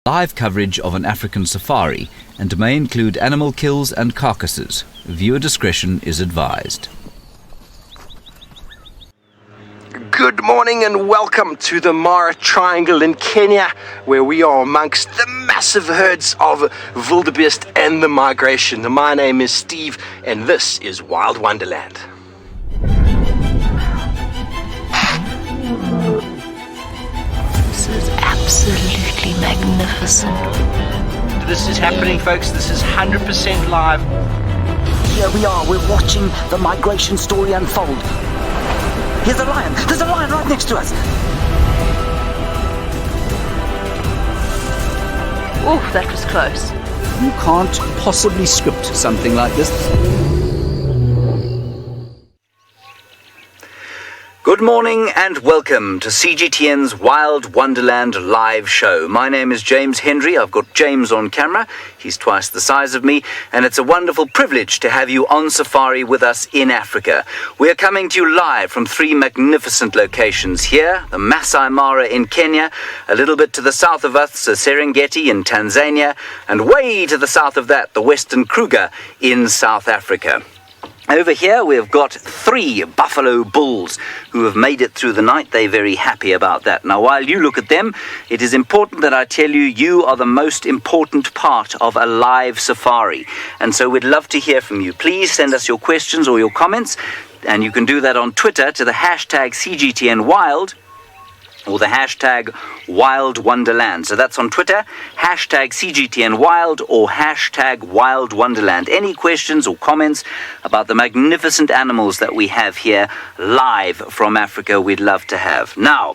Live coverage of an African safari and may include animal kills and carcasses. Viewer discretion is advised. Good morning and welcome to the Mara Triangle in Kenya, where we are amongst the massive herds of wildebeest and the migration. My name is Steve and this is Wild Wonderland. This is absolutely magnificent. This is happening, folks. This is 100% live. Here we are, we're watching the migration story unfold. Here's a lion. There's a lion right next to us. Oh, that was close. You can't possibly script something like this. Good morning and welcome to CGTN's Wild Wonderland live show. My name is James Hendry. I've got James on camera. He's twice the size of me, and it's a wonderful privilege to have you on safari with us in Africa. We're coming to you live from three magnificent locations here: the Masai Mara in Kenya, a little bit to the south of us, the Serengeti in Tanzania, and way to the south of that, the Western Kruger in South Africa. Over here we've got three buffalo bulls who have made it through the night. They're very happy about that. Now, while you look at them, it is important that I tell you, you are the most important part of a live safari. And so we'd love to hear from you. Please send us your questions or your comments, and you can do that on Twitter to the hashtag CGTNWild, or the hashtag Wild Wonderland. So that's on Twitter, hashtag CGTNWild or hashtag Wild Wonderland. Any questions or comments about the magnificent animals that we have here live from Africa, we'd love to have. Now,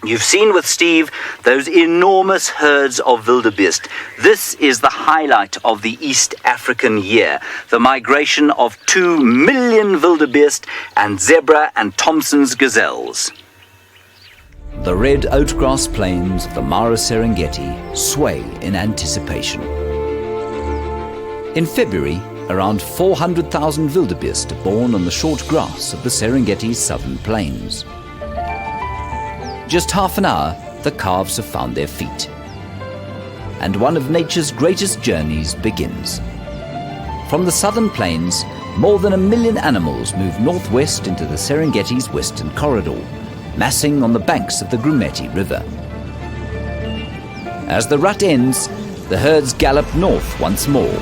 you've seen with Steve those enormous herds of wildebeest. This is the highlight of the East African year, the migration of 2 million wildebeest and zebra and Thompson's gazelles. The red oatgrass plains of the Mara Serengeti sway in anticipation. In February, around 400,000 wildebeest are born on the short grass of the Serengeti's southern plains. Just half an hour, the calves have found their feet. And one of nature's greatest journeys begins. From the southern plains, more than 1 million animals move northwest into the Serengeti's western corridor, massing on the banks of the Grumeti River. As the rut ends, the herds gallop north once more.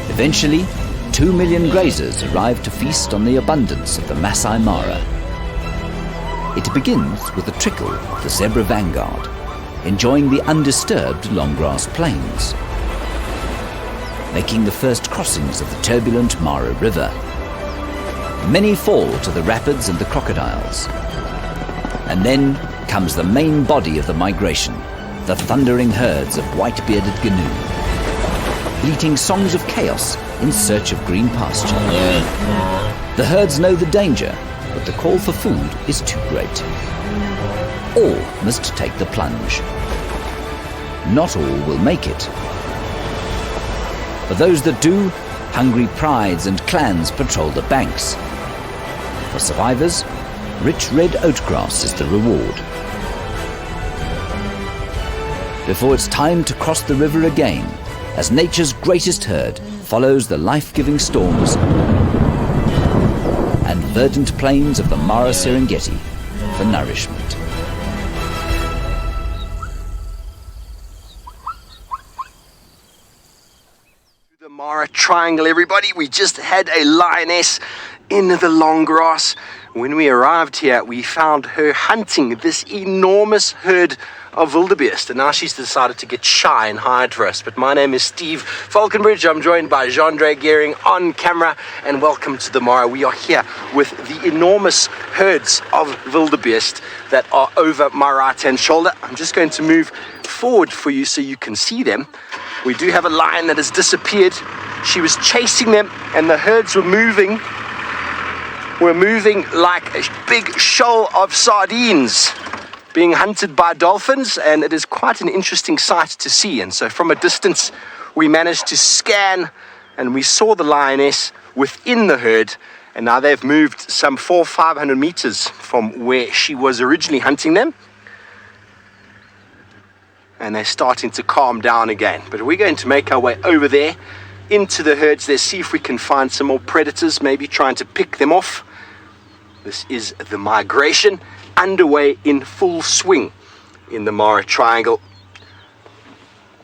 Eventually, 2 million grazers arrive to feast on the abundance of the Masai Mara. It begins with a trickle of the zebra vanguard, enjoying the undisturbed long grass plains, making the first crossings of the turbulent Mara River. Many fall to the rapids and the crocodiles. And then comes the main body of the migration, the thundering herds of white-bearded gnu, bleating songs of chaos in search of green pasture. The herds know the danger, but the call for food is too great. All must take the plunge. Not all will make it. For those that do, hungry prides and clans patrol the banks. For survivors, rich red oatgrass is the reward. Before it's time to cross the river again, as nature's greatest herd follows the life-giving storms and verdant plains of the Mara Serengeti for nourishment. The Mara Triangle, everybody. We just had a lioness in the long grass. When we arrived here, we found her hunting this enormous herd of wildebeest, and now she's decided to get shy and hide for us. But my name is Steve Falconbridge. I'm joined by Jean-Dre Gehring on camera, and welcome to the Mara. We are here with the enormous herds of wildebeest that are over my right-hand shoulder. I'm just going to move forward for you so you can see them. We do have a lion that has disappeared. She was chasing them, and the herds were moving like a big shoal of sardines being hunted by dolphins, and it is quite an interesting sight to see. And so from a distance, we managed to scan, and we saw the lioness within the herd, and now they've moved some 400-500 meters from where she was originally hunting them. and they're starting to calm down again. But we're going to make our way over there into the herds there, see if we can find some more predators, maybe trying to pick them off. This is the migration underway in full swing in the Mara Triangle.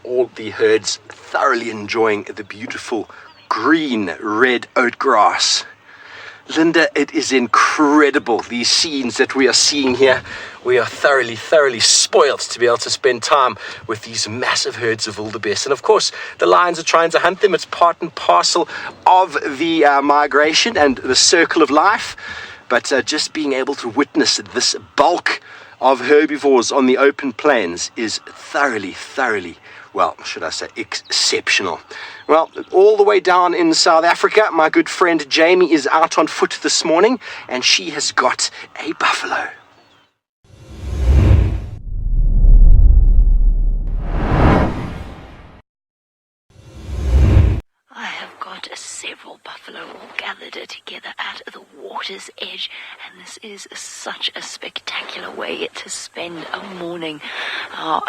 All the herds thoroughly enjoying the beautiful green red oat grass. Linda, it is incredible, these scenes that we are seeing here. We are thoroughly spoiled to be able to spend time with these massive herds of wildebeest. And of course, the lions are trying to hunt them. It's part and parcel of the migration and the circle of life. But just being able to witness this bulk of herbivores on the open plains is thoroughly, well, should I say, exceptional. Well, all the way down in South Africa, my good friend Jamie is out on foot this morning, and she has got a buffalo. I have got several buffalo all gathered together at the water's edge, and this is such a spectacular way to spend a morning.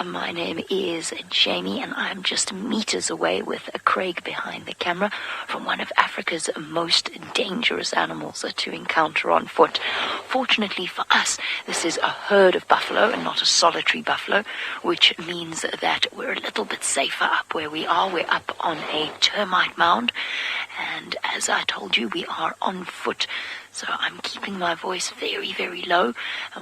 My name is Jamie, and I'm just meters away with Craig behind the camera from one of Africa's most dangerous animals to encounter on foot. Fortunately for us, this is a herd of buffalo and not a solitary buffalo, which means that we're a little bit safer up where we are. We're up on a termite mound, and as I told you, we are on foot, so I'm keeping my voice very low.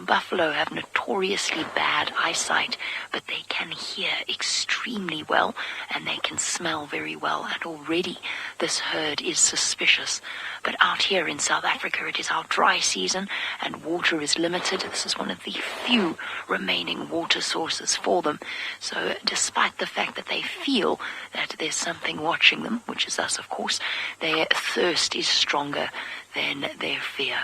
Buffalo have notoriously bad eyesight, but they can hear extremely well, and they can smell very well, and already this herd is suspicious. But out here in South Africa, it is our dry season, and water is limited. This is one of the few remaining water sources for them. So despite the fact that they feel that there's something watching them, which is us, of course, their thirst is stronger than their fear.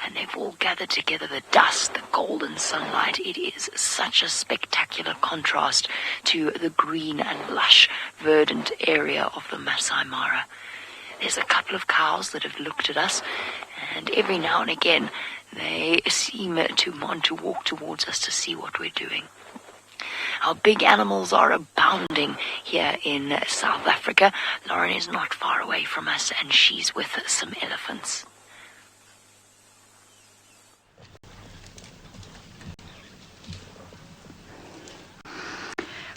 And they've all gathered together, the dust, the golden sunlight. It is such a spectacular contrast to the green and lush, verdant area of the Masai Mara. There's a couple of cows that have looked at us, and every now and again they seem to want to walk towards us to see what we're doing. Our big animals are abounding here in South Africa. Lauren is not far away from us, and she's with some elephants.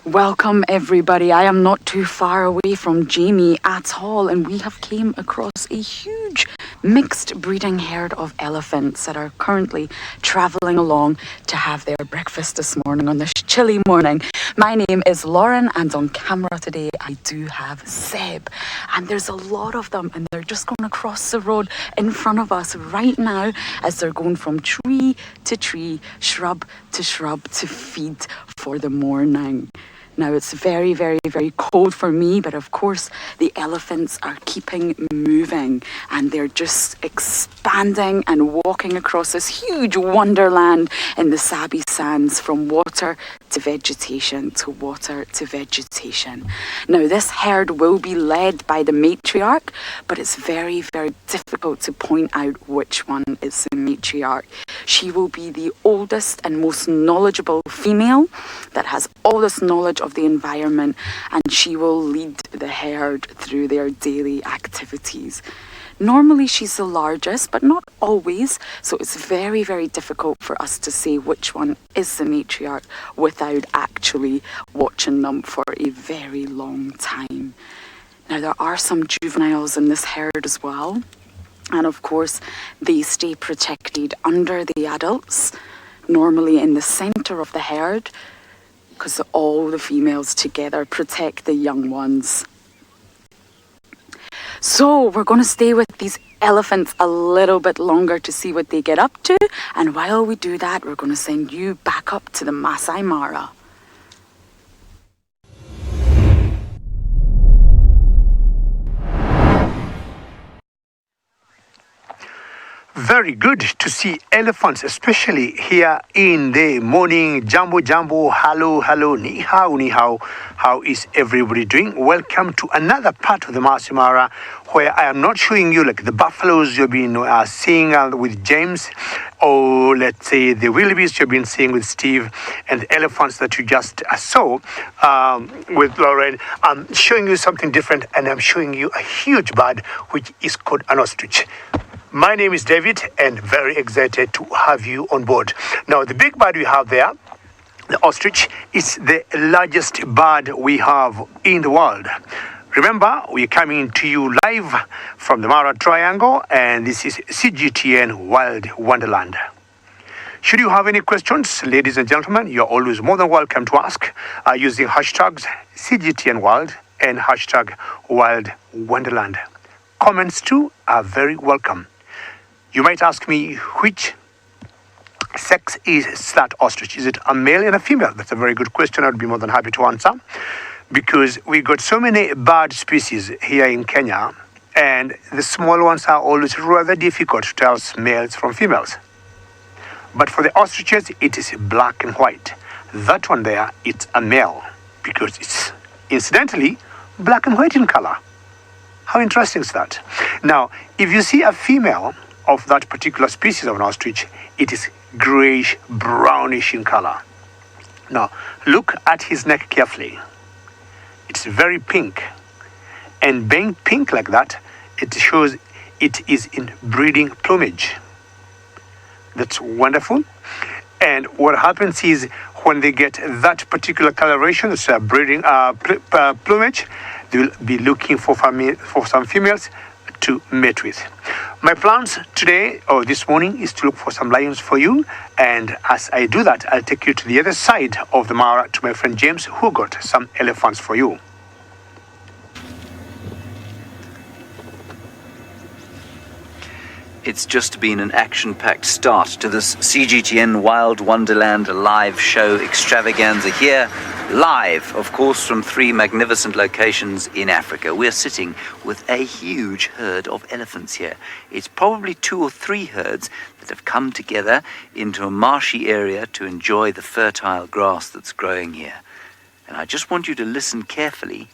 Welcome everybody. I am not too far away from Jamie at all, and we have came across a huge mixed breeding herd of elephants that are currently traveling along to have their breakfast this morning on this chilly morning. My name is Lauren, and on camera today I do have Seb, and there's a lot of them, and they're just going across the road in front of us right now as they're going from tree to tree, shrub to feed for the morning. Now it's very cold for me, but of course the elephants are keeping moving, and they're just expanding and walking across this huge wonderland in the Sabi Sands, from water to vegetation to water to vegetation. Now this herd will be led by the matriarch, but it's very difficult to point out which one is the matriarch. She will be the oldest and most knowledgeable female that has all this knowledge of the environment, and she will lead the herd through their daily activities. Normally she's the largest, but not always, so it's very difficult for us to say which one is the matriarch without actually watching them for a very long time. Now there are some juveniles in this herd as well, and of course they stay protected under the adults, normally in the center of the herd, because all the females together protect the young ones. So we're going to stay with these elephants a little bit longer to see what they get up to, and while we do that, we're going to send you back up to the Masai Mara. The very good to see elephants, especially here in the morning. Jambo, jambo, hello, hello, ni hao, ni hao. How is everybody doing? Welcome to another part of the Masai Mara where I am not showing you like the buffaloes you've been seeing with James, or let's say the wildebeest you've been seeing with Steve, and the elephants that you just saw with Lauren. I'm showing you something different, and I'm showing you a huge bird which is called an ostrich. My name is David, and very excited to have you on board. Now, the big bird we have there, the ostrich, is the largest bird we have in the world. Remember, we're coming to you live from the Mara Triangle, and this is CGTN Wild Wonderland. Should you have any questions, ladies and gentlemen, you're always more than welcome to ask using hashtags CGTN Wild and hashtag Wild Wonderland. Comments too are very welcome. You might ask me, which sex is that ostrich? Is it a male and a female? That's a very good question. I'd be more than happy to answer, because we got so many bird species here in Kenya, and the small ones are always rather difficult to tell males from females. But for the ostriches, it is black and white. That one there, it's a male, because it's incidentally black and white in color. How interesting is that? Now, if you see a female of that particular species of an ostrich, it is grayish, brownish in color. Now, look at his neck carefully. It's very pink. And being pink like that, it shows it is in breeding plumage. That's wonderful. And what happens is when they get that particular coloration, it's a breeding plumage, they will be looking for some females to mate with. My plans today or this morning is to look for some lions for you, and as I do that, I'll take you to the other side of the Mara to my friend James, who got some elephants for you. It's just been an action-packed start to this CGTN Wild Wonderland live show extravaganza here, live, of course, from 3 magnificent locations in Africa. We're sitting with a huge herd of elephants here. It's probably 2 or 3 herds that have come together into a marshy area to enjoy the fertile grass that's growing here. And I just want you to listen carefully.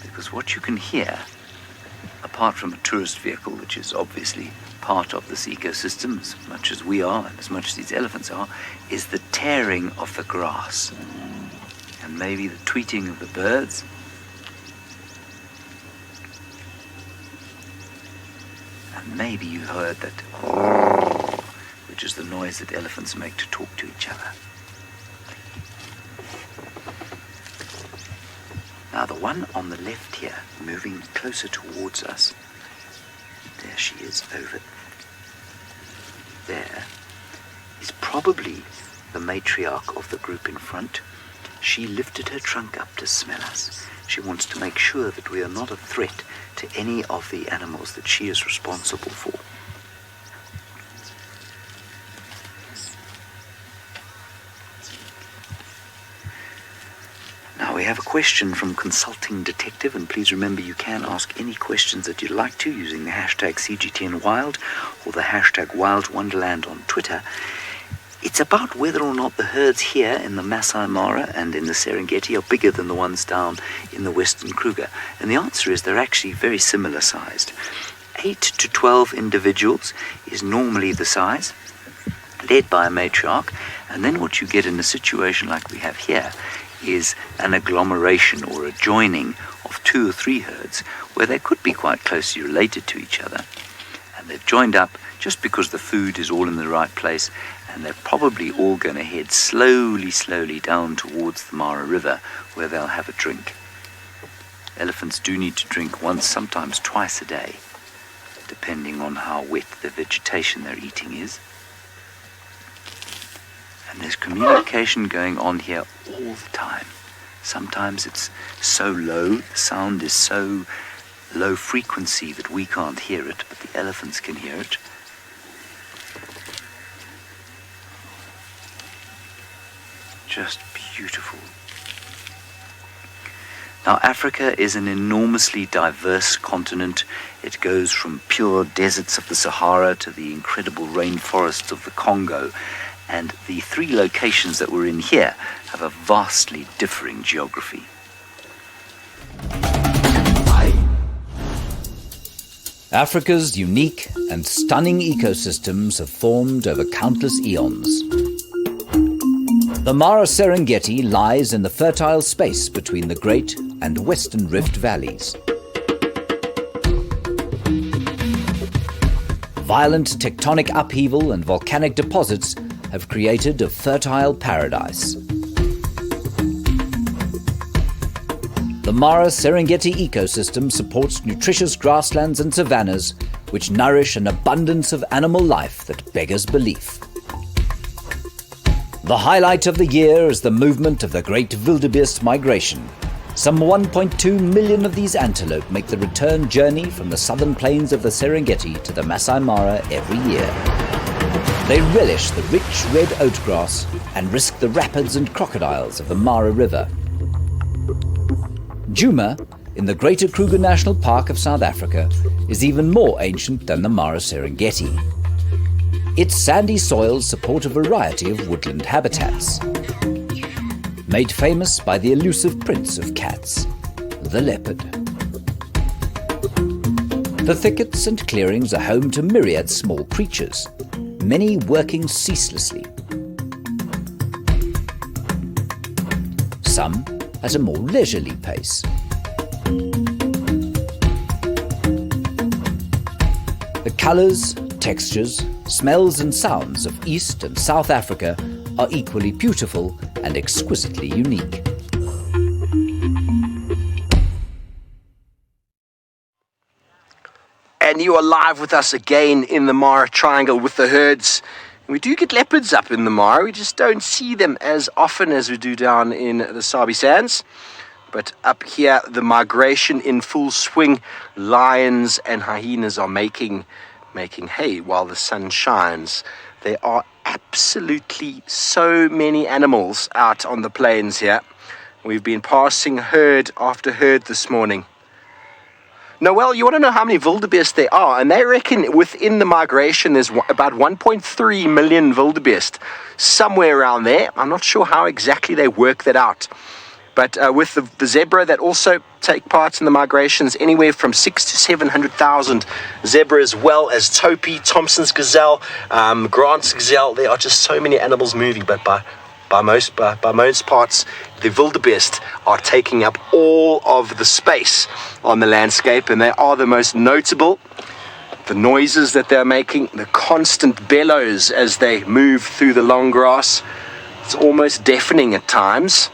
Because what you can hear, apart from a tourist vehicle, which is obviously part of this ecosystem as much as we are and as much as these elephants are, is the tearing of the grass and maybe the tweeting of the birds. And maybe you heard that, which is the noise that elephants make to talk to each other. Now, the one on the left here, moving closer towards us, there she is over there, is probably the matriarch of the group in front. She lifted her trunk up to smell us. She wants to make sure that we are not a threat to any of the animals that she is responsible for. Now, we have a question from Consulting Detective, and please remember you can ask any questions that you'd like to using the hashtag CGTNWild or the hashtag Wild Wonderland on Twitter. It's about whether or not the herds here in the Masai Mara and in the Serengeti are bigger than the ones down in the Western Kruger. And the answer is they're actually very similar sized. 8 to 12 individuals is normally the size, led by a matriarch. And then what you get in a situation like we have here is an agglomeration or a joining of 2 or 3 herds where they could be quite closely related to each other, and they've joined up just because the food is all in the right place, and they're probably all going to head slowly down towards the Mara River where they'll have a drink. Elephants do need to drink once, sometimes twice a day, depending on how wet the vegetation they're eating is. And there's communication going on here all the time. Sometimes it's so low, the sound is so low frequency that we can't hear it, but the elephants can hear it. Just beautiful. Now, Africa is an enormously diverse continent. It goes from pure deserts of the Sahara to the incredible rainforests of the Congo. And the three locations that we're in here have a vastly differing geography. Africa's unique and stunning ecosystems have formed over countless eons. The Mara Serengeti lies in the fertile space between the Great and Western Rift Valleys. Violent tectonic upheaval and volcanic deposits have created a fertile paradise. The Mara Serengeti ecosystem supports nutritious grasslands and savannas which nourish an abundance of animal life that beggars belief. The highlight of the year is the movement of the Great Wildebeest Migration. Some 1.2 million of these antelope make the return journey from the southern plains of the Serengeti to the Masai Mara every year. They relish the rich red oatgrass and risk the rapids and crocodiles of the Mara River. Djuma, in the Greater Kruger National Park of South Africa, is even more ancient than the Mara Serengeti. Its sandy soils support a variety of woodland habitats. Made famous by the elusive prince of cats, the leopard. The thickets and clearings are home to myriad small creatures, many working ceaselessly. Some at a more leisurely pace. The colours, textures, smells and sounds of East and South Africa are equally beautiful and exquisitely unique. And you are live with us again in the Mara Triangle with the herds. We do get leopards up in the Mara, we just don't see them as often as we do down in the Sabi Sands. But up here, the migration in full swing. Lions and hyenas are making hay while the sun shines. There are absolutely so many animals out on the plains here. We've been passing herd after herd this morning. Noel, you want to know how many wildebeest there are? And they reckon within the migration there's about 1.3 million wildebeest, somewhere around there. I'm not sure how exactly they work that out. But with the zebra that also take part in the migrations, anywhere from 600,000 to 700,000 zebra, as well as topi, Thompson's gazelle, Grant's gazelle. There are just so many animals moving, but by most parts, the wildebeest are taking up all of the space on the landscape, and they are the most notable. The noises that they're making, the constant bellows as they move through the long grass, it's almost deafening at times.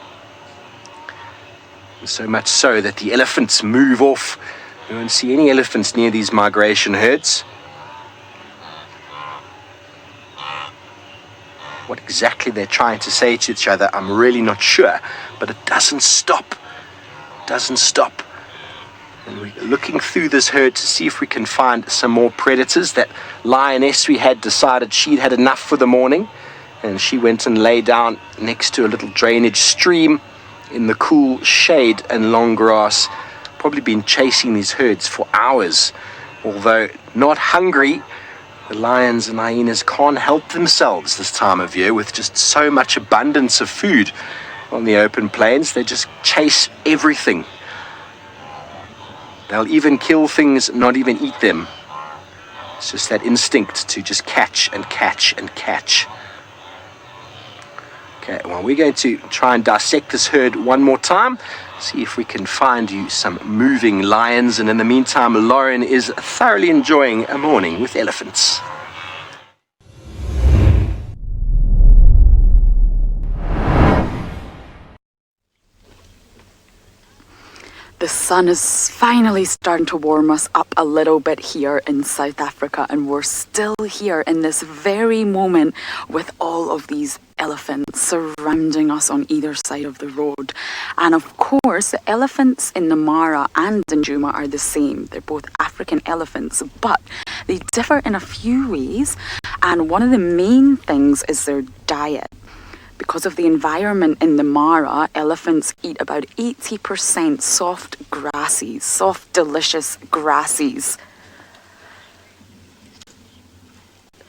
So much so that the elephants move off. You won't see any elephants near these migration herds. What exactly they're trying to say to each other, I'm really not sure. But it doesn't stop. It doesn't stop. And we're looking through this herd to see if we can find some more predators. That lioness we had decided she'd had enough for the morning. And she went and lay down next to a little drainage stream in the cool shade and long grass. Probably been chasing these herds for hours. Although not hungry, the lions and hyenas can't help themselves this time of year with just so much abundance of food on the open plains. They just chase everything. They'll even kill things, not even eat them. It's just that instinct to just catch and catch and catch. Okay, well, we're going to try and dissect this herd one more time, see if we can find you some moving lions. And in the meantime, Lauren is thoroughly enjoying a morning with elephants. The sun is finally starting to warm us up a little bit here in South Africa, and we're still here in this very moment with all of these elephants surrounding us on either side of the road. And of course, the elephants in the Mara and in Djuma are the same. They're both African elephants, but they differ in a few ways. And one of the main things is their diet. because of the environment in the Mara, elephants eat about 80% soft grasses, soft, delicious grasses.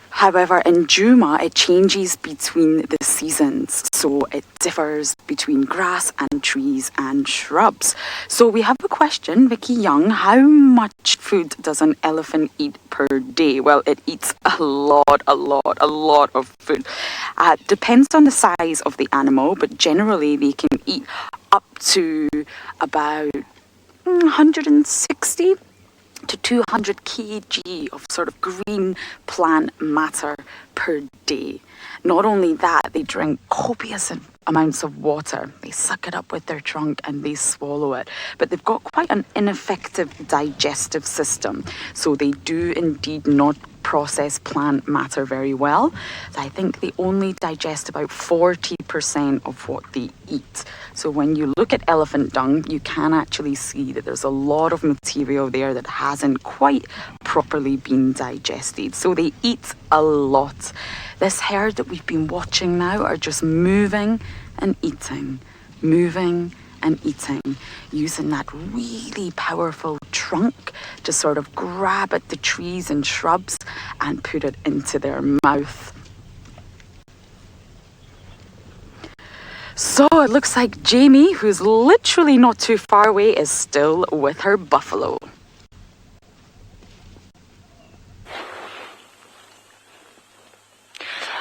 However, in Juma, it changes between the seasons, so it differs between grass and trees and shrubs. So we have a question, Vicky Young, how much food does an elephant eat per day? Well, it eats a lot of food. Depends on the size of the animal, but generally they can eat up to about 160 to 200 kg of sort of green plant matter per day. Not only that, they drink copious amounts of water. They suck it up with their trunk and they swallow it. But they've got quite an ineffective digestive system. So they do indeed not process plant matter very well. So I think they only digest about 40% of what they eat. So when you look at elephant dung, you can actually see that there's a lot of material there that hasn't quite properly been digested. So they eat a lot. This herd that we've been watching now are just moving and eating, moving and eating, using that really powerful trunk to sort of grab at the trees and shrubs and put it into their mouth. So it looks like Jamie, who's literally not too far away, is still with her buffalo.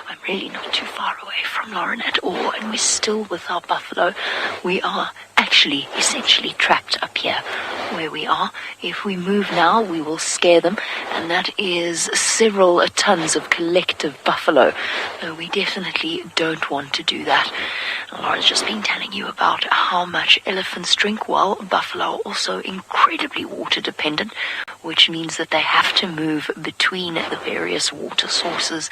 I'm really not too far away from Lauren at all, and we're still with our buffalo. We are actually essentially trapped up here where we are. If we move now, we will scare them, and that is several tons of collective buffalo. We definitely don't want to do that. Lauren's just been telling you about how much elephants drink. Well, buffalo are also incredibly water dependent, which means that they have to move between the various water sources.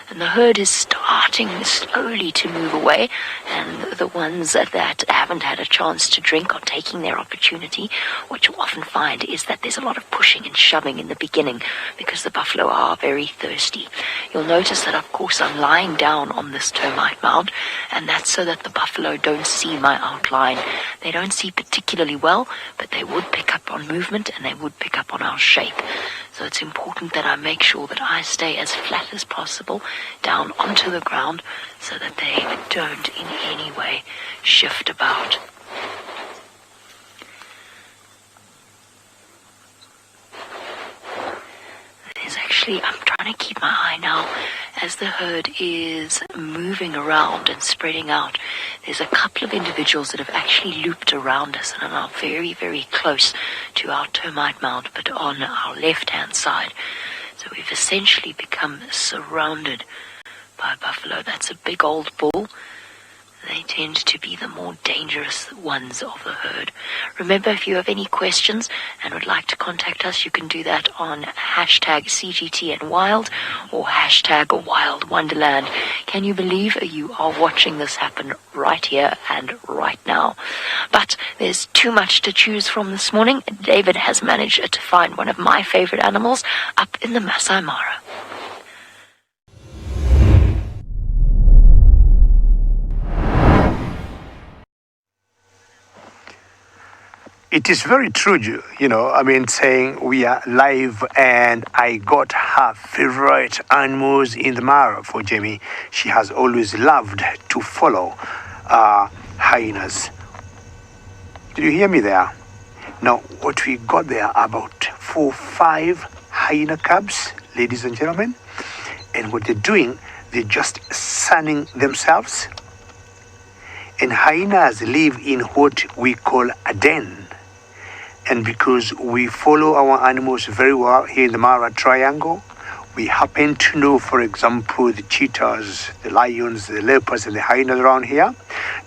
And the herd is starting slowly to move away, and the ones that haven't had a chance to drink are taking their opportunity. What you'll often find is that there's a lot of pushing and shoving in the beginning because the buffalo are very thirsty. You'll notice that, of course, I'm lying down on this termite mound, and that's so that the buffalo don't see my outline. They don't see particularly well, but they would pick up on movement and they would pick up on our shape. So it's important that I make sure that I stay as flat as possible down onto the ground so that they don't in any way shift about. I'm trying to keep my eye now as the herd is moving around and spreading out. There's a couple of individuals that have actually looped around us and are now very, very close to our termite mound, but on our left-hand side. So we've essentially become surrounded by buffalo. That's a big old bull. They tend to be the more dangerous ones of the herd. Remember, if you have any questions and would like to contact us, you can do that on hashtag CGTN Wild or hashtag Wild Wonderland. Can you believe you are watching this happen right here and right now? But there's too much to choose from this morning. David has managed to find one of my favorite animals up in the Masai Mara. It is very true, saying we are live and I got her favorite animals in the Mara for Jamie. She has always loved to follow hyenas. Did you hear me there? Now, what we got there about 4-5 hyena cubs, ladies and gentlemen. And what they're doing, they're just sunning themselves. And hyenas live in what we call a den. And because we follow our animals very well here in the Mara Triangle, we happen to know, for example, the cheetahs, the lions, the leopards, and the hyenas around here.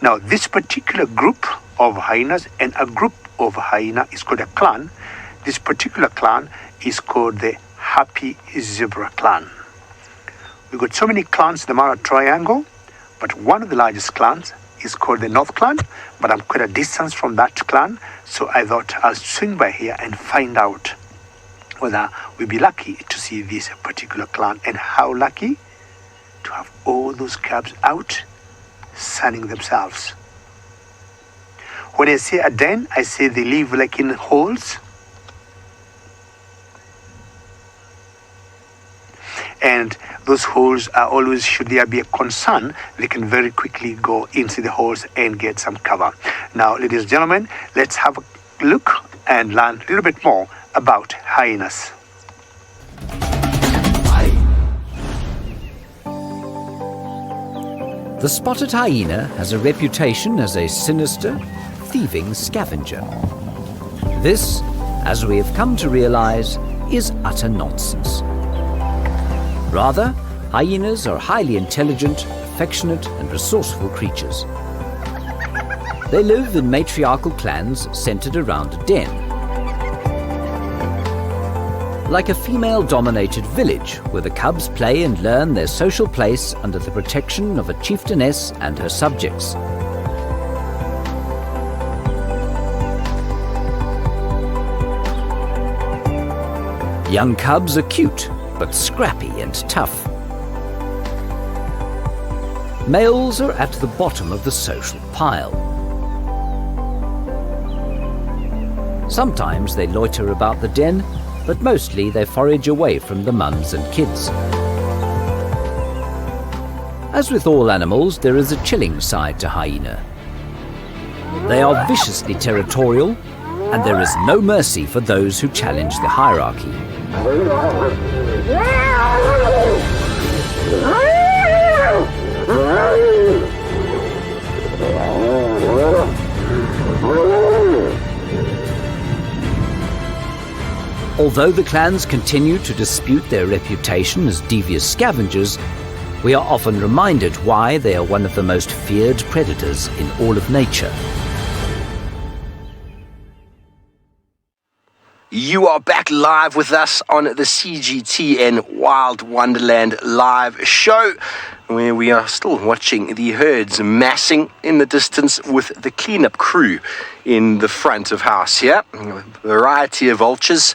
Now, this particular group of hyenas and a group of hyena is called a clan. This particular clan is called the Happy Zebra Clan. We've got so many clans in the Mara Triangle, but one of the largest clans is called the North Clan, but I'm quite a distance from that clan, so I thought I'll swing by here and find out whether we'll be lucky to see this particular clan, and how lucky to have all those cubs out sunning themselves. When I say a den, I say they live like in holes. And those holes are always, should there be a concern, they can very quickly go into the holes and get some cover. Now, ladies and gentlemen, let's have a look and learn a little bit more about hyenas. The spotted hyena has a reputation as a sinister, thieving scavenger. This, as we have come to realize, is utter nonsense. Rather, hyenas are highly intelligent, affectionate, and resourceful creatures. They live in matriarchal clans centered around a den. Like a female-dominated village where the cubs play and learn their social place under the protection of a chieftainess and her subjects. Young cubs are cute, but scrappy and tough. Males are at the bottom of the social pile. Sometimes they loiter about the den, but mostly they forage away from the mums and kids. As with all animals, there is a chilling side to hyena. They are viciously territorial, and there is no mercy for those who challenge the hierarchy. Although the clans continue to dispute their reputation as devious scavengers, we are often reminded why they are one of the most feared predators in all of nature. You are back live with us on the CGTN Wild Wonderland live show, where we are still watching the herds massing in the distance with the cleanup crew in the front of house here. A variety of vultures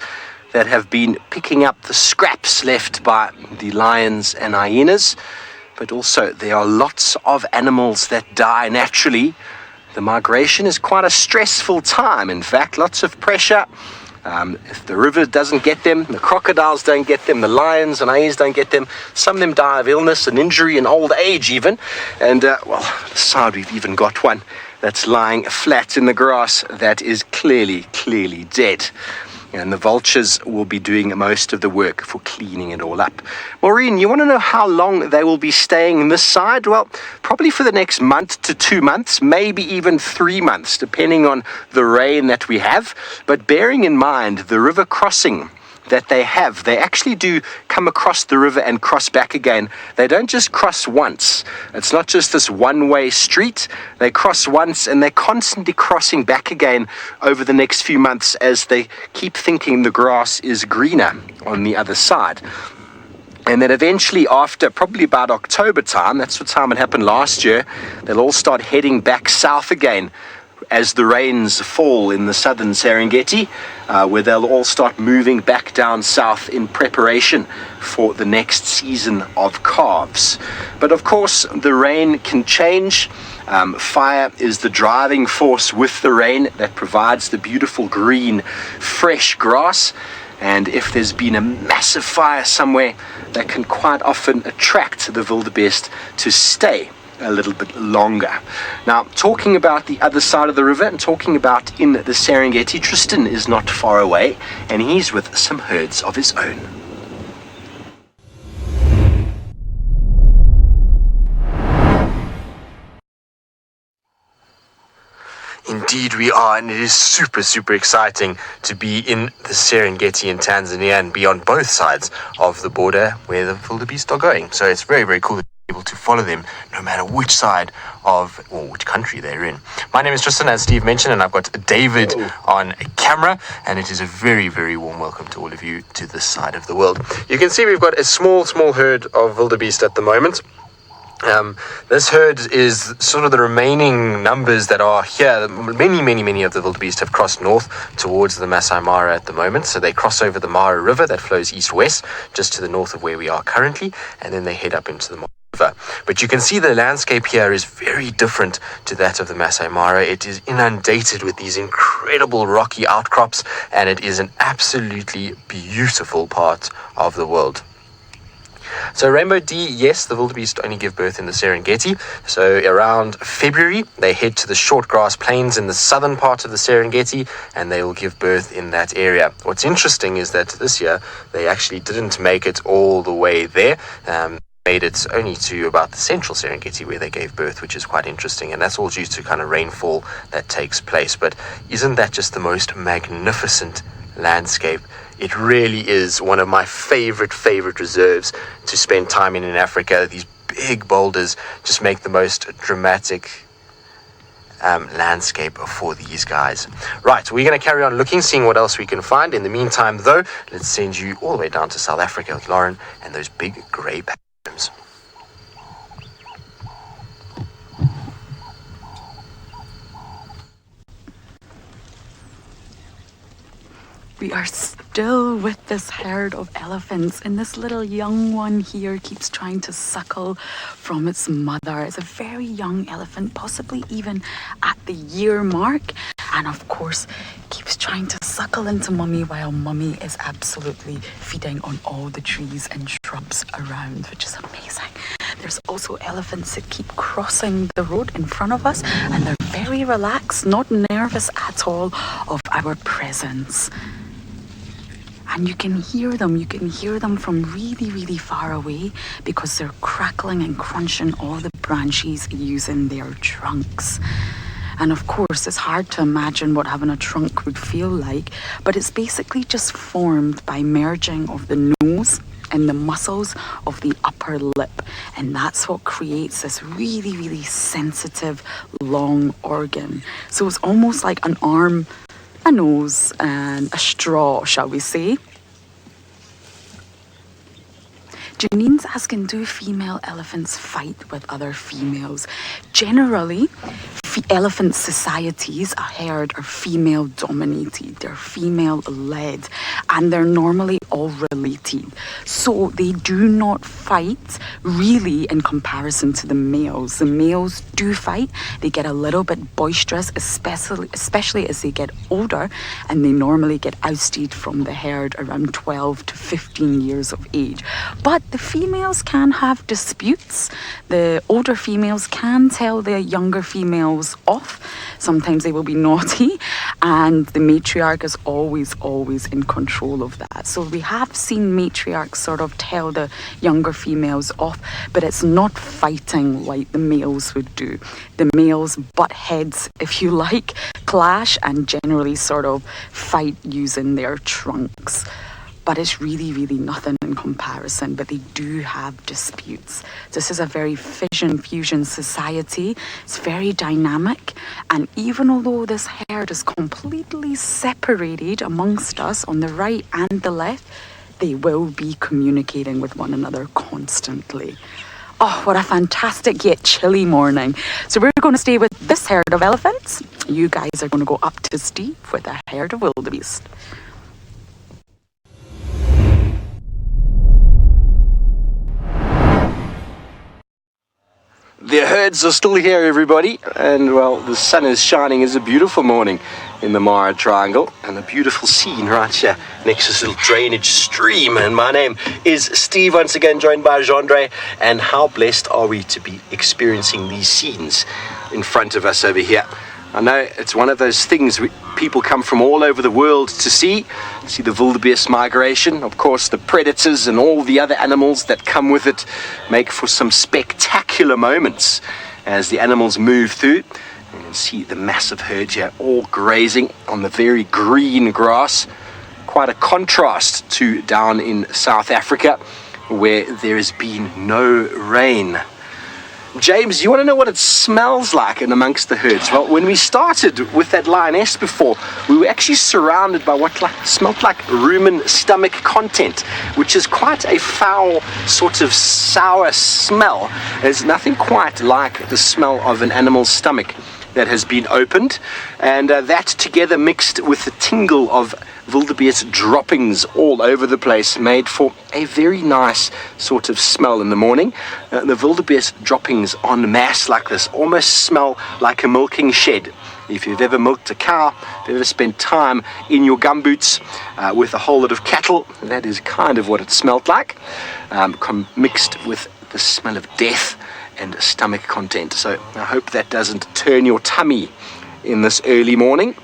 that have been picking up the scraps left by the lions and hyenas, but also there are lots of animals that die naturally. The migration is quite a stressful time. In fact, lots of pressure. If the river doesn't get them, the crocodiles don't get them, the lions and hyenas don't get them. Some of them die of illness and injury and old age even. And, well, this side we've even got one that's lying flat in the grass that is clearly dead. And the vultures will be doing most of the work for cleaning it all up. Maureen, you want to know how long they will be staying in this side? Well, probably for the next month to 2 months, maybe even 3 months, depending on the rain that we have. But bearing in mind the river crossing that they have, they actually do come across the river and cross back again. They don't just cross once. It's not just this one-way street. They cross once and they're constantly crossing back again over the next few months as they keep thinking the grass is greener on the other side. And then eventually after probably about October time, that's what time it happened last year, they'll all start heading back south again as the rains fall in the southern Serengeti, where they'll all start moving back down south in preparation for the next season of calves. But of course, the rain can change. Fire is the driving force with the rain that provides the beautiful green, fresh grass. And if there's been a massive fire somewhere, that can quite often attract the wildebeest to stay a little bit longer. Now, talking about the other side of the river and talking about in the Serengeti, Tristan is not far away, and he's with some herds of his own. Indeed we are, and it is super exciting to be in the Serengeti in Tanzania and be on both sides of the border where the wildebeest are going. So it's very cool to be able to follow them no matter which side of, or which country they're in. My name is Tristan, as Steve mentioned, and I've got David on camera, and it is a very warm welcome to all of you to this side of the world. You can see we've got a small herd of wildebeest at the moment. This herd is sort of the remaining numbers that are here. Many of the wildebeest have crossed north towards the Masai Mara at the moment. So they cross over the Mara River that flows east-west, just to the north of where we are currently, and then they head up into the Mara But you can see the landscape here is very different to that of the Masai Mara. It is inundated with these incredible rocky outcrops, and it is an absolutely beautiful part of the world. So Rainbow D, yes, the wildebeest only give birth in the Serengeti. So around February, they head to the short grass plains in the southern part of the Serengeti, and they will give birth in that area. What's interesting is that this year, they actually didn't make it all the way there. Made it only to about the central Serengeti where they gave birth, which is quite interesting, and that's all due to kind of rainfall that takes place. But isn't that just the most magnificent landscape? It really is one of my favorite reserves to spend time in Africa. These big boulders just make the most dramatic landscape for these guys. Right, we're going to carry on looking, seeing what else we can find. In the meantime, though, let's send you all the way down to South Africa with Lauren and those big grey palms. We are still with this herd of elephants, and this little young one here keeps trying to suckle from its mother. It's a very young elephant, possibly even at the year mark, and of course keeps trying to suckle into mummy while mummy is absolutely feeding on all the trees and shrubs around, which is amazing. There's also elephants that keep crossing the road in front of us, and they're very relaxed, not nervous at all of our presence. And you can hear them from really far away because they're crackling and crunching all the branches using their trunks. And of course, it's hard to imagine what having a trunk would feel like, but it's basically just formed by merging of the nose and the muscles of the upper lip. And that's what creates this really sensitive, long organ. So it's almost like an arm, a nose, and a straw, shall we say. Janine's asking, do female elephants fight with other females? Generally, elephant societies, a herd, are female dominated, they're female led, and they're normally all related. So they do not fight really in comparison to the males. The males do fight, they get a little bit boisterous, especially as they get older, and they normally get ousted from the herd around 12 to 15 years of age. But the females can have disputes. The older females can tell the younger females off. Sometimes they will be naughty, and the matriarch is always in control of that. So we have seen matriarchs sort of tell the younger females off, but it's not fighting like the males would do. The males butt heads, if you like, clash, and generally sort of fight using their trunks. But it's really nothing in comparison, but they do have disputes. This is a very fusion society. It's very dynamic, and even although this herd is completely separated amongst us on the right and the left, they will be communicating with one another constantly. Oh, what a fantastic yet chilly morning. So we're going to stay with this herd of elephants. You guys are going to go up to Steve with a herd of wildebeest. The herds are still here, everybody, and well, the sun is shining. It's a beautiful morning in the Mara Triangle, and a beautiful scene right here next to this little drainage stream. And my name is Steve, once again joined by Jandre, and how blessed are we to be experiencing these scenes in front of us over here. I know it's one of those things people come from all over the world to see the wildebeest migration. Of course, the predators and all the other animals that come with it make for some spectacular moments as the animals move through. You can see the massive herd here all grazing on the very green grass. Quite a contrast to down in South Africa where there has been no rain. James, you want to know what it smells like in amongst the herds? Well, when we started with that lioness before, we were actually surrounded by what smelled like rumen stomach content, which is quite a foul, sort of sour smell. There's nothing quite like the smell of an animal's stomach that has been opened, and that together mixed with the tingle of wildebeest droppings all over the place made for a very nice sort of smell in the morning. The wildebeest droppings en masse like this almost smell like a milking shed. If you've ever milked a cow, if you've ever spent time in your gumboots with a whole lot of cattle, that is kind of what it smelled like, mixed with the smell of death and stomach content. So I hope that doesn't turn your tummy in this early morning.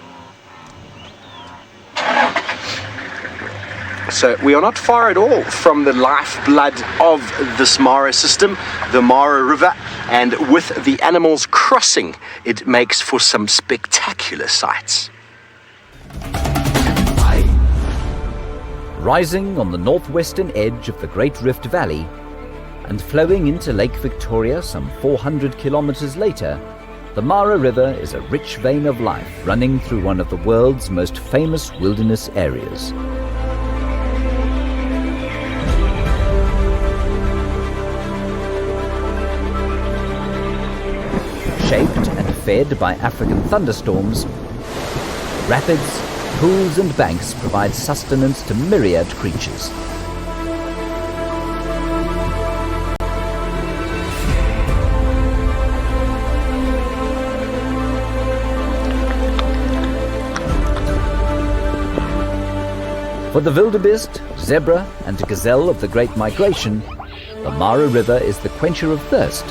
So we are not far at all from the lifeblood of this Mara system, the Mara River, and with the animals crossing, it makes for some spectacular sights. Rising on the northwestern edge of the Great Rift Valley and flowing into Lake Victoria some 400 kilometers later, the Mara River is a rich vein of life running through one of the world's most famous wilderness areas. Shaped and fed by African thunderstorms, rapids, pools and banks provide sustenance to myriad creatures. For the wildebeest, zebra and gazelle of the Great Migration, the Mara River is the quencher of thirst,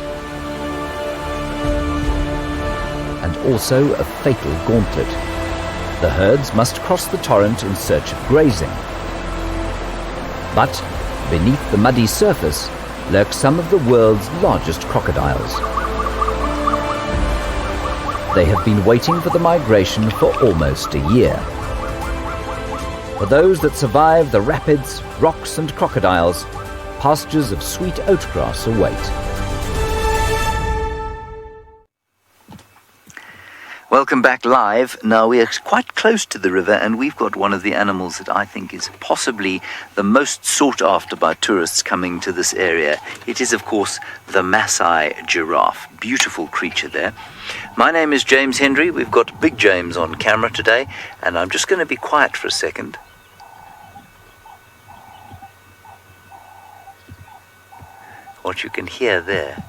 and also a fatal gauntlet. The herds must cross the torrent in search of grazing. But beneath the muddy surface lurk some of the world's largest crocodiles. They have been waiting for the migration for almost a year. For those that survive the rapids, rocks and crocodiles, pastures of sweet oatgrass await. Welcome back live. Now we are quite close to the river and we've got one of the animals that I think is possibly the most sought after by tourists coming to this area. It is of course the Masai Giraffe. Beautiful creature there. My name is James Hendry. We've got Big James on camera today and I'm just going to be quiet for a second. What you can hear there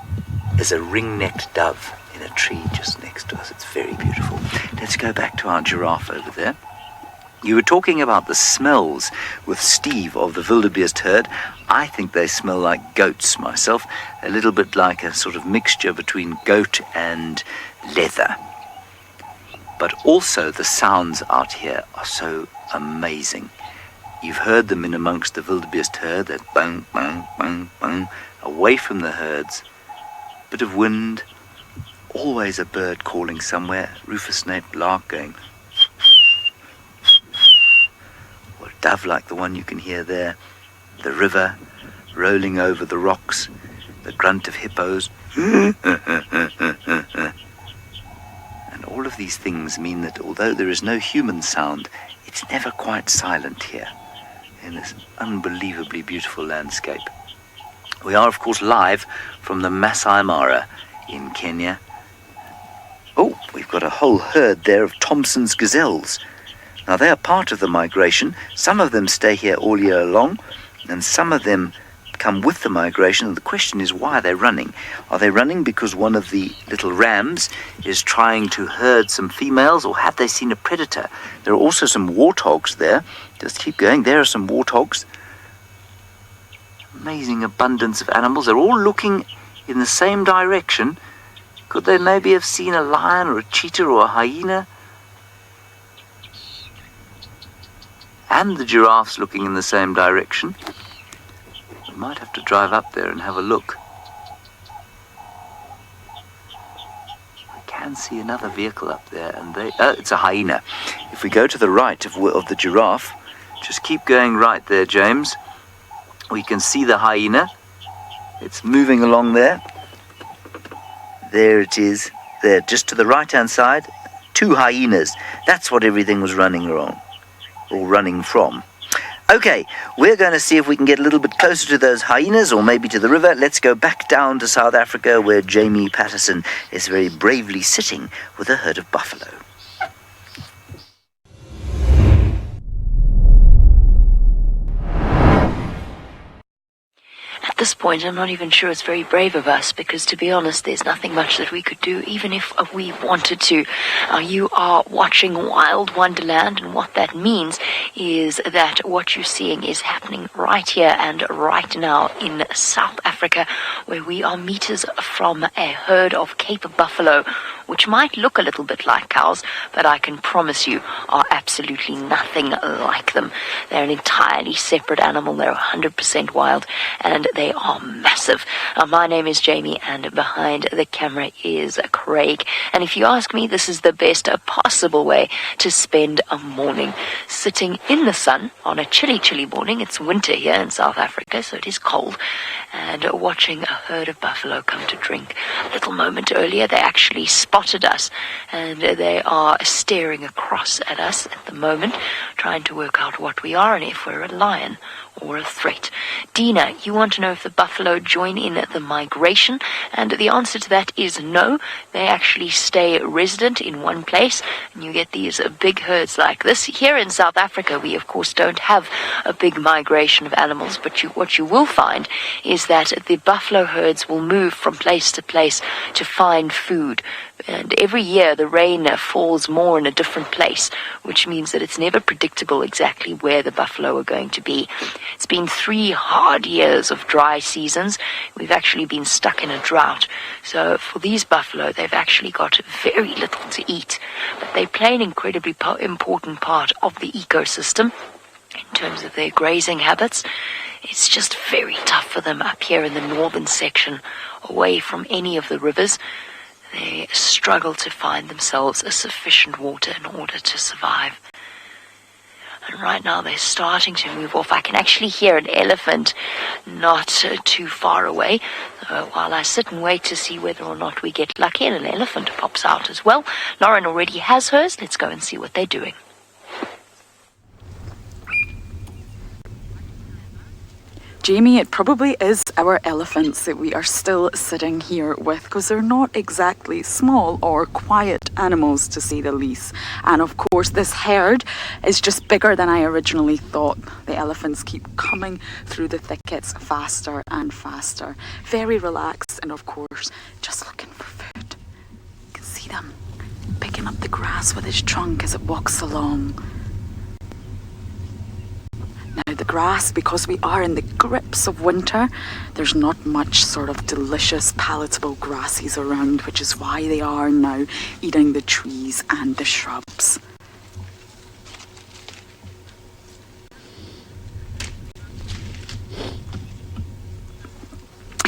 is a ring-necked dove in a tree just next to us. It's very beautiful. Let's go back to our giraffe over there. You were talking about the smells with Steve of the wildebeest herd. I think they smell like goats myself, a little bit like a sort of mixture between goat and leather. But also the sounds out here are so amazing. You've heard them in amongst the wildebeest herd, that bang, bang, bang, bang, away from the herds. Bit of wind, always a bird calling somewhere, rufous-naped lark going, or a dove like the one you can hear there, the river rolling over the rocks, the grunt of hippos, and all of these things mean that although there is no human sound, it's never quite silent here in this unbelievably beautiful landscape. We are, of course, live from the Masai Mara in Kenya. Oh, we've got a whole herd there of Thompson's gazelles. Now, they are part of the migration. Some of them stay here all year long, and some of them come with the migration. And the question is why they're running. Are they running because one of the little rams is trying to herd some females, or have they seen a predator? There are also some warthogs there. Just keep going. There are some warthogs. Amazing abundance of animals. They're all looking in the same direction. Could they maybe have seen a lion or a cheetah or a hyena? And the giraffes looking in the same direction. We might have to drive up there and have a look. I can see another vehicle up there, and it's a hyena. If we go to the right of the giraffe, just keep going right there, James. We can see the hyena. It's moving along there. There it is. There, just to the right-hand side, two hyenas. That's what everything was running around, or running from. Okay, we're going to see if we can get a little bit closer to those hyenas or maybe to the river. Let's go back down to South Africa where Jamie Patterson is very bravely sitting with a herd of buffalo. At this point, I'm not even sure it's very brave of us because, to be honest, there's nothing much that we could do, even if we wanted to. You are watching Wild Wonderland, and what that means is that what you're seeing is happening right here and right now in South Africa, where we are meters from a herd of Cape buffalo, which might look a little bit like cows, but I can promise you are absolutely nothing like them. They're an entirely separate animal. They're 100% wild, and they are massive. My name is Jamie, and behind the camera is Craig. And if you ask me, this is the best possible way to spend a morning. Sitting in the sun on a chilly, chilly morning. It's winter here in South Africa, so it is cold. And watching a herd of buffalo come to drink. A little moment earlier, they actually spotted us, and they are staring across at us at the moment, trying to work out what we are and if we're a lion or a threat. Dina, you want to know if the buffalo join in the migration, and the answer to that is no. They actually stay resident in one place, and you get these big herds like this. Here in South Africa, we of course don't have a big migration of animals, but what you will find is that the buffalo herds will move from place to place to find food. And every year the rain falls more in a different place, which means that it's never predictable exactly where the buffalo are going to be. It's been 3 hard years of dry seasons. We've actually been stuck in a drought. So for these buffalo, they've actually got very little to eat. But they play an incredibly important part of the ecosystem in terms of their grazing habits. It's just very tough for them up here in the northern section, away from any of the rivers. They struggle to find themselves a sufficient water in order to survive. And right now they're starting to move off. I can actually hear an elephant not too far away. While I sit and wait to see whether or not we get lucky, and an elephant pops out as well. Lauren already has hers. Let's go and see what they're doing. Jamie, it probably is our elephants that we are still sitting here with, because they're not exactly small or quiet animals, to say the least. And of course, this herd is just bigger than I originally thought. The elephants keep coming through the thickets faster and faster. Very relaxed, and of course, just looking for food. You can see them picking up the grass with his trunk as it walks along. Now the grass, because we are in the grips of winter, there's not much sort of delicious, palatable grasses around, which is why they are now eating the trees and the shrubs.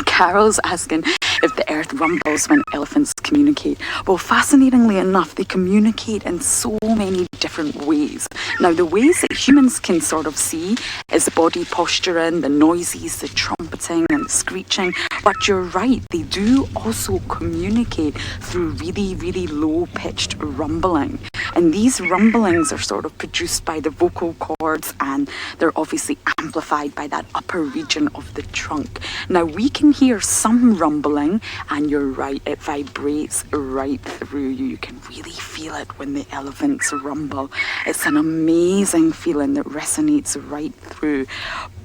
Carol's asking if the earth rumbles when elephants communicate. Well, fascinatingly enough, they communicate in so many different ways. Now, the ways that humans can sort of see is the body posturing, the noises, the trumpeting and the screeching. But you're right, they do also communicate through really, really low-pitched rumbling. And these rumblings are sort of produced by the vocal cords, and they're obviously amplified by that upper region of the trunk. Now, we can hear some rumbling, and you're right, it vibrates right through you. You can really feel it when the elephants rumble. It's an amazing feeling that resonates right through.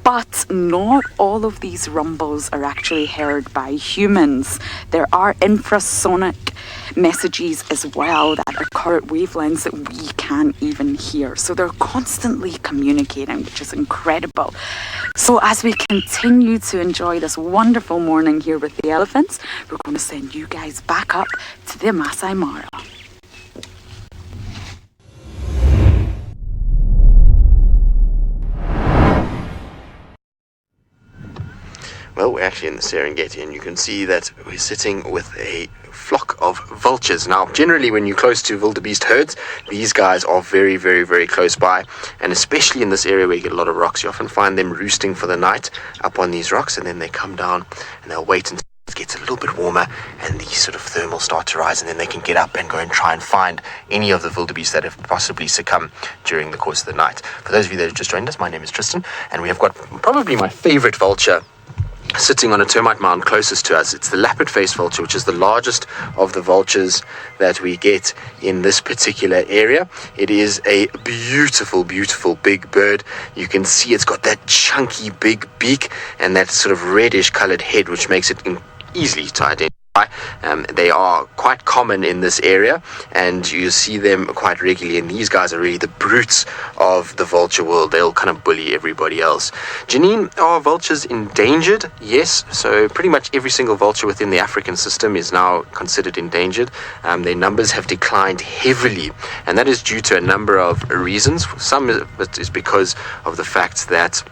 But not all of these rumbles are actually heard by humans. There are infrasonic messages as well that are current wavelengths that we can't even hear. So they're constantly communicating, which is incredible. So as we continue to enjoy this wonderful morning here with the elephants, we're going to send you guys back up to the Masai Mara. Well, we're actually in the Serengeti, and you can see that we're sitting with a flock of vultures. Now, generally, when you're close to wildebeest herds, these guys are very, very, very close by, and especially in this area where you get a lot of rocks, you often find them roosting for the night up on these rocks, and then they come down and they'll wait until it gets gets a little bit warmer and the sort of thermals start to rise, and then they can get up and go and try and find any of the wildebeest that have possibly succumbed during the course of the night. For those of you that have just joined us, my name is Tristan, and we have got probably my favorite vulture sitting on a termite mound closest to us. It's the Lappet-Faced Vulture, which is the largest of the vultures that we get in this particular area. It is a beautiful, beautiful big bird. You can see it's got that chunky big beak and that sort of reddish colored head, which makes it easily to identify. They are quite common in this area, and you see them quite regularly, and these guys are really the brutes of the vulture world. They'll kind of bully everybody else. Janine, are vultures endangered? Yes, so pretty much every single vulture within the African system is now considered endangered. Their numbers have declined heavily, and that is due to a number of reasons. Some of it is because of the fact that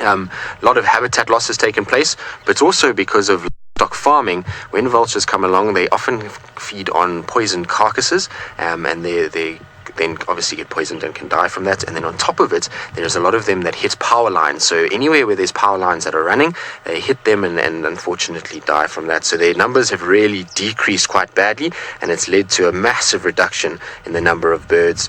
a lot of habitat loss has taken place, but also because of stock farming. When vultures come along, they often feed on poisoned carcasses, and they then obviously get poisoned and can die from that. And then on top of it, there's a lot of them that hit power lines. So anywhere where there's power lines that are running, they hit them and unfortunately die from that. So their numbers have really decreased quite badly, and it's led to a massive reduction in the number of birds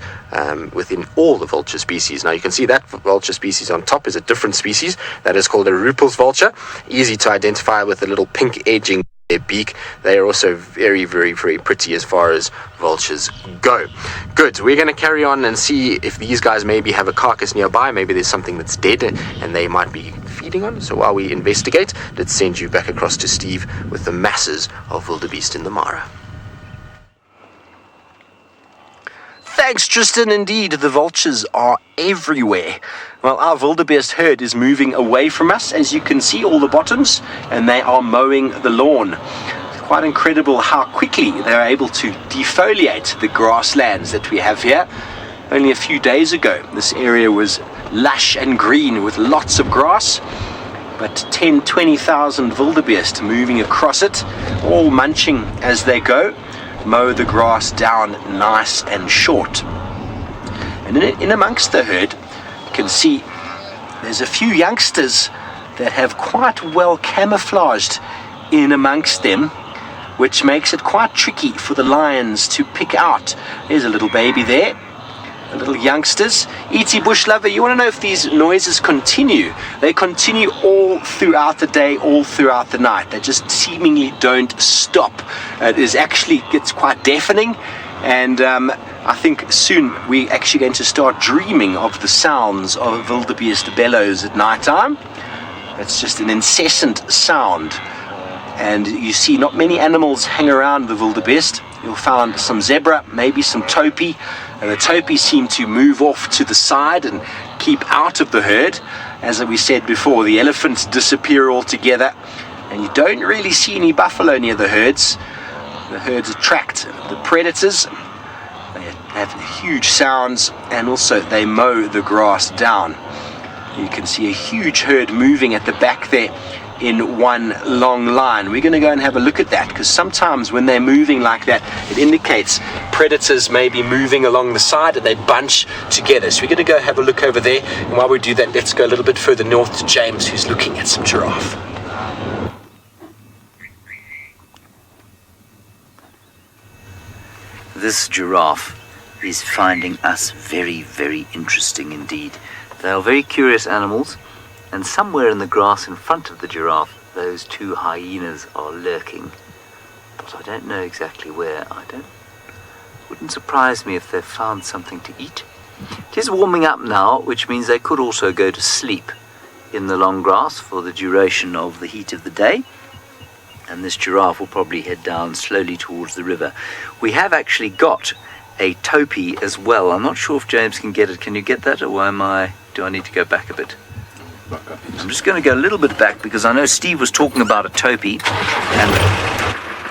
within all the vulture species. Now you can see that vulture species on top is a different species that is called a Ruppel's vulture, easy to identify with a little pink edging their beak. They are also very, very, very pretty as far as vultures go. Good, we're going to carry on and see if these guys maybe have a carcass nearby. Maybe there's something that's dead and they might be feeding on. So while we investigate, let's send you back across to Steve with the masses of wildebeest in the Mara. Thanks, Tristan. Indeed, the vultures are everywhere. Well, our wildebeest herd is moving away from us, as you can see, all the bottoms, and they are mowing the lawn. It's quite incredible how quickly they're able to defoliate the grasslands that we have here. Only a few days ago, this area was lush and green with lots of grass, but 10,000-20,000 wildebeest moving across it, all munching as they go, mow the grass down nice and short. And in amongst the herd, you can see there's a few youngsters that have quite well camouflaged in amongst them, which makes it quite tricky for the lions to pick out. There's a little baby there, the little youngsters. E.T. Bush Lover, you want to know if these noises continue? They continue all throughout the day, all throughout the night. They just seemingly don't stop. It's quite deafening, and I think soon we're actually going to start dreaming of the sounds of wildebeest bellows at night time. It's just an incessant sound, and you see not many animals hang around the wildebeest. You'll find some zebra, maybe some topi, and the topi seem to move off to the side and keep out of the herd. As we said before, the elephants disappear altogether, and you don't really see any buffalo near the herds. The herds attract the predators. They have huge sounds, and also they mow the grass down. You can see a huge herd moving at the back there in one long line. We're going to go and have a look at that, because sometimes when they're moving like that, it indicates predators may be moving along the side and they bunch together. So we're going to go have a look over there, and while we do that, let's go a little bit further north to James, who's looking at some giraffe. This giraffe is finding us very, very interesting indeed. They are very curious animals, and somewhere in the grass in front of the giraffe, those two hyenas are lurking. But I don't know exactly where. Wouldn't surprise me if they've found something to eat. It is warming up now, which means they could also go to sleep in the long grass for the duration of the heat of the day. And this giraffe will probably head down slowly towards the river. We have actually got a topi as well. I'm not sure if James can get it. Can you get that, or do I need to go back a bit? I'm just going to go a little bit back, because I know Steve was talking about a topi, and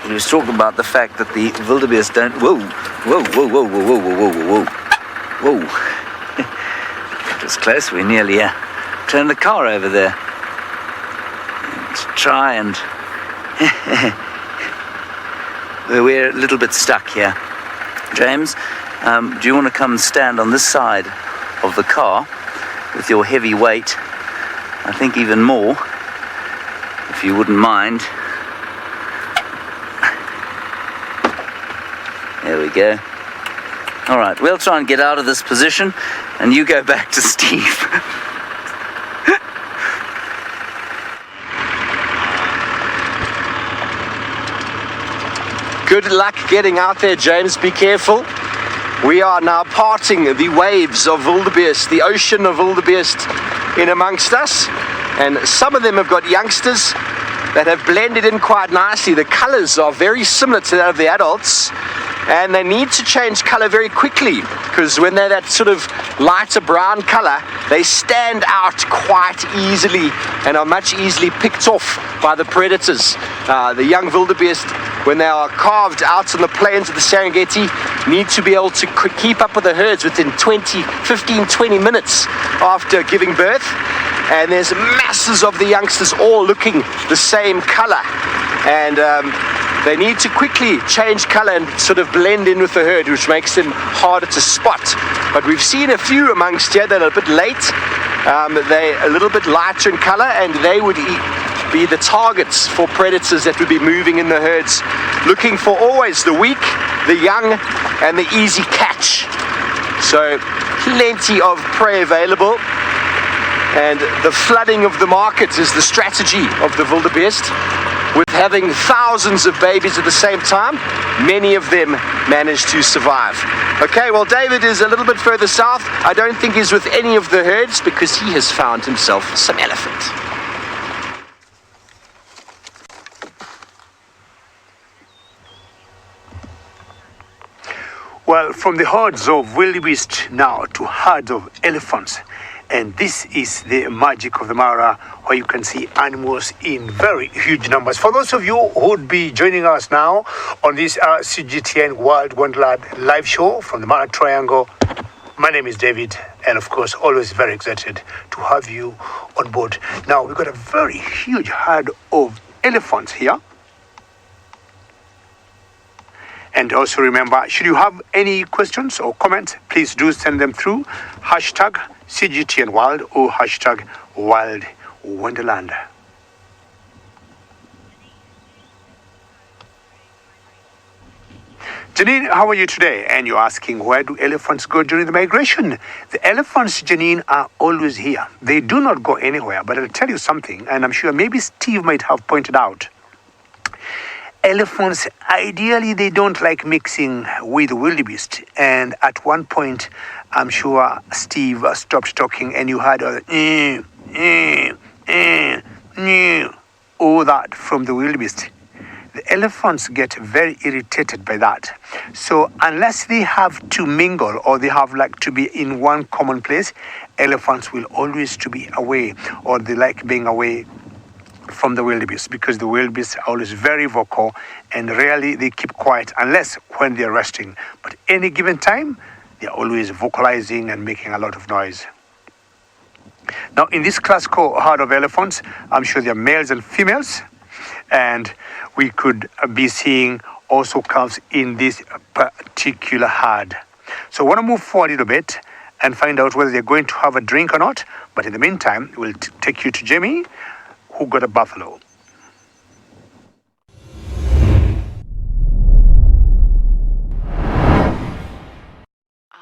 he was talking about the fact that the wildebeest don't... Whoa. That was close. We nearly turned the car over there. Let's try and... We're a little bit stuck here. James, do you want to come and stand on this side of the car with your heavy weight? I think even more, if you wouldn't mind. There we go. All right, we'll try and get out of this position, and you go back to Steve. Good luck getting out there, James. Be careful. We are now parting the waves of wildebeest, the ocean of wildebeest in amongst us. And some of them have got youngsters that have blended in quite nicely. The colors are very similar to that of the adults. And they need to change color very quickly, because when they're that sort of lighter brown color, they stand out quite easily and are much easily picked off by the predators. The young wildebeest, when they are carved out on the plains of the Serengeti, need to be able to keep up with the herds within 15-20 minutes after giving birth. And there's masses of the youngsters all looking the same color. And they need to quickly change color and sort of blend in with the herd, which makes them harder to spot. But we've seen a few amongst here that are a bit late. They're a little bit lighter in color, and they would be the targets for predators that would be moving in the herds, looking for always the weak, the young, and the easy catch. So plenty of prey available. And the flooding of the market is the strategy of the wildebeest. With having thousands of babies at the same time, many of them manage to survive. Okay, well, David is a little bit further south. I don't think he's with any of the herds because he has found himself some elephant. Well, from the herds of wildebeest now to herds of elephants. And this is the magic of the Mara, where you can see animals in very huge numbers. For those of you who would be joining us now on this CGTN Wild Wonderland live show from the Mara Triangle, my name is David, and of course, always very excited to have you on board. Now, we've got a very huge herd of elephants here. And also remember, should you have any questions or comments, please do send them through hashtag CGTN Wild or hashtag Wild Wonderland. Janine, how are you today? And you're asking, where do elephants go during the migration? The elephants, Janine, are always here. They do not go anywhere. But I'll tell you something, and I'm sure maybe Steve might have pointed out. Elephants, ideally, they don't like mixing with wildebeest. And at one point, I'm sure Steve stopped talking and you heard all that from the wildebeest. The elephants get very irritated by that. So unless they have to mingle or they have like to be in one common place, elephants will always to be away, or they like being away from the wildebeest, because the wildebeest are always very vocal and rarely they keep quiet unless when they're resting. But any given time, they're always vocalizing and making a lot of noise. Now, in this classical herd of elephants, I'm sure there are males and females, and we could be seeing also calves in this particular herd. So I want to move forward a little bit and find out whether they're going to have a drink or not. But in the meantime, we'll take you to Jamie, who got a buffalo.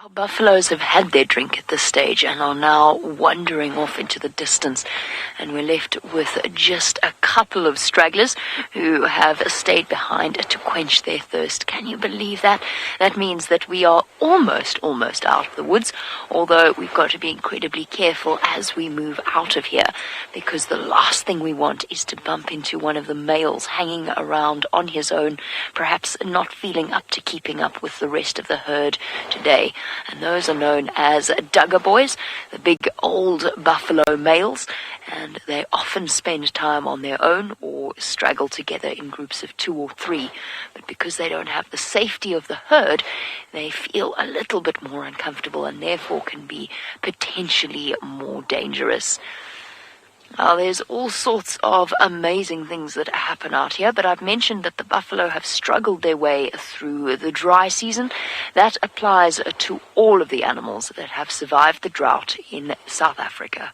Our buffaloes have had their drink at this stage and are now wandering off into the distance, and we're left with just a couple of stragglers who have stayed behind to quench their thirst. Can you believe that? That means that we are almost out of the woods, although we've got to be incredibly careful as we move out of here, because the last thing we want is to bump into one of the males hanging around on his own, perhaps not feeling up to keeping up with the rest of the herd today. And those are known as Duggar boys, the big old buffalo males, and they often spend time on their own or straggle together in groups of 2 or 3. But because they don't have the safety of the herd, they feel a little bit more uncomfortable and therefore can be potentially more dangerous. Now, there's all sorts of amazing things that happen out here, but I've mentioned that the buffalo have struggled their way through the dry season. That applies to all of the animals that have survived the drought in South Africa.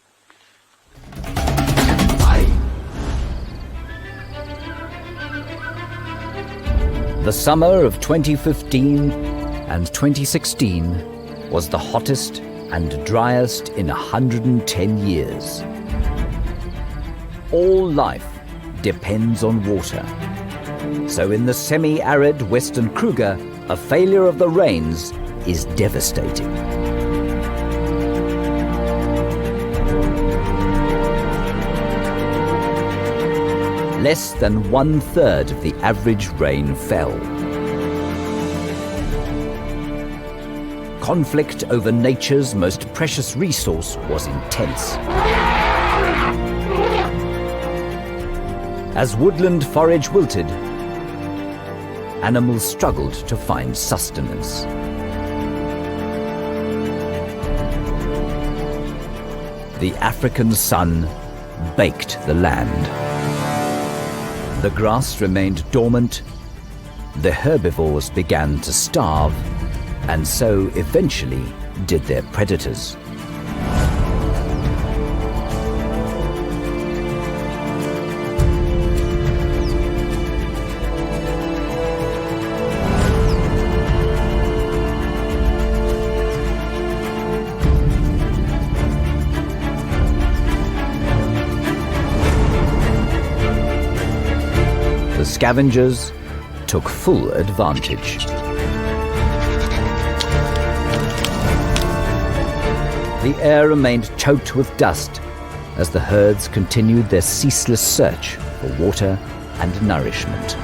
The summer of 2015 and 2016 was the hottest and driest in 110 years. All life depends on water. So in the semi-arid Western Kruger, a failure of the rains is devastating. Less than 1/3 of the average rain fell. Conflict over nature's most precious resource was intense. As woodland forage wilted, animals struggled to find sustenance. The African sun baked the land. The grass remained dormant, the herbivores began to starve, and so eventually did their predators. The scavengers took full advantage. The air remained choked with dust as the herds continued their ceaseless search for water and nourishment.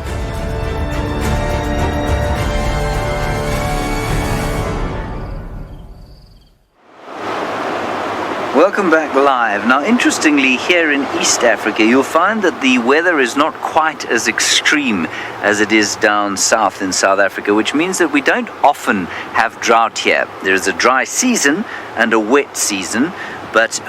Welcome back live. Now, interestingly, here in East Africa, you'll find that the weather is not quite as extreme as it is down south in South Africa, which means that we don't often have drought here. There is a dry season and a wet season, but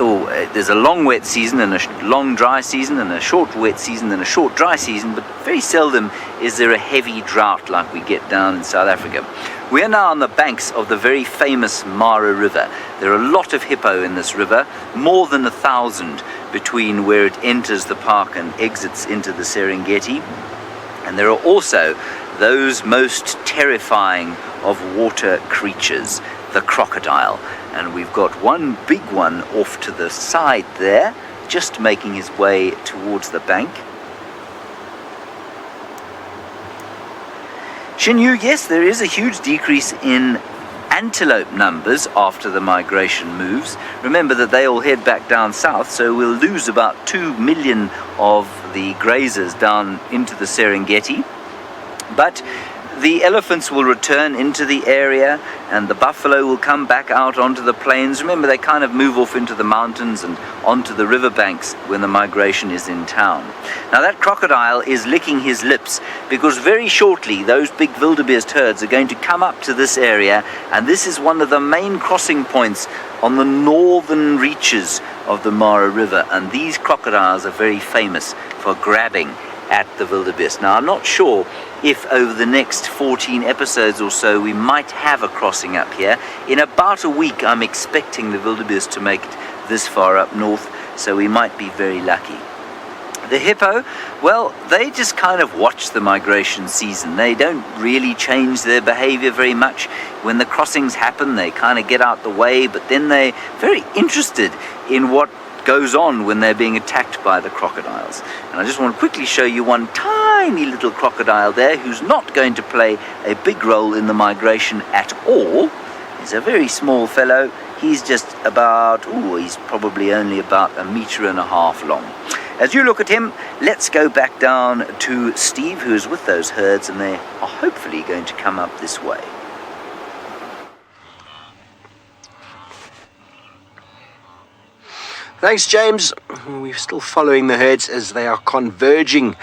there's a long wet season and a long dry season and a short wet season and a short dry season, but very seldom is there a heavy drought like we get down in South Africa. We are now on the banks of the very famous Mara River. There are a lot of hippo in this river, more than 1,000 between where it enters the park and exits into the Serengeti. And there are also those most terrifying of water creatures, the crocodile. And we've got one big one off to the side there, just making his way towards the bank. Shinyu, yes, there is a huge decrease in antelope numbers after the migration moves. Remember that they all head back down south, so we'll lose about 2 million of the grazers down into the Serengeti. But the elephants will return into the area and the buffalo will come back out onto the plains. Remember, they kind of move off into the mountains and onto the riverbanks when the migration is in town. Now, that crocodile is licking his lips because very shortly those big wildebeest herds are going to come up to this area, and this is one of the main crossing points on the northern reaches of the Mara River, and these crocodiles are very famous for grabbing at the wildebeest. Now, I'm not sure if over the next 14 episodes or so we might have a crossing up here. In about a week, I'm expecting the wildebeest to make it this far up north, so we might be very lucky. The hippo, well, they just kind of watch the migration season. They don't really change their behavior very much. When the crossings happen, they kind of get out the way, but then they're very interested in what goes on when they're being attacked by the crocodiles. And I just want to quickly show you one tiny little crocodile there who's not going to play a big role in the migration at all. He's a very small fellow. He's just about, he's probably only about 1.5 meters long. As you look at him, let's go back down to Steve, who is with those herds, and they are hopefully going to come up this way. Thanks, James. We're still following the herds as they are converging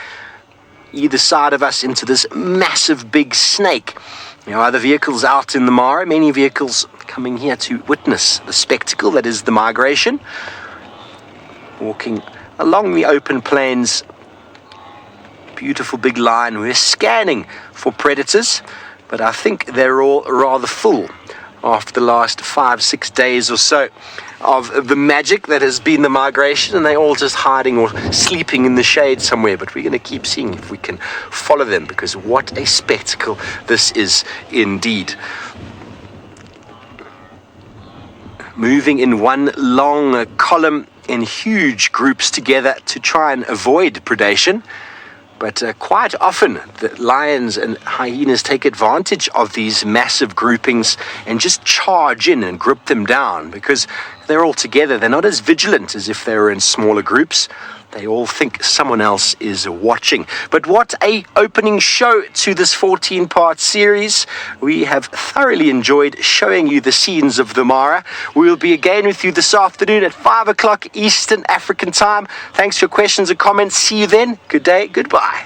either side of us into this massive big snake. There are other vehicles out in the Mara, many vehicles coming here to witness the spectacle that is the migration. Walking along the open plains, beautiful big line. We're scanning for predators, but I think they're all rather full after the last 5-6 days or so. of the magic that has been the migration, and they're all just hiding or sleeping in the shade somewhere. But we're going to keep seeing if we can follow them, because what a spectacle this is indeed. Moving in one long column in huge groups together to try and avoid predation. But quite often, the lions and hyenas take advantage of these massive groupings and just charge in and grip them down, because they're all together. They're not as vigilant as if they were in smaller groups. They all think someone else is watching. But what a opening show to this 14-part series. We have thoroughly enjoyed showing you the scenes of the Mara. We will be again with you this afternoon at 5 o'clock Eastern African time. Thanks for your questions and comments. See you then. Good day. Goodbye.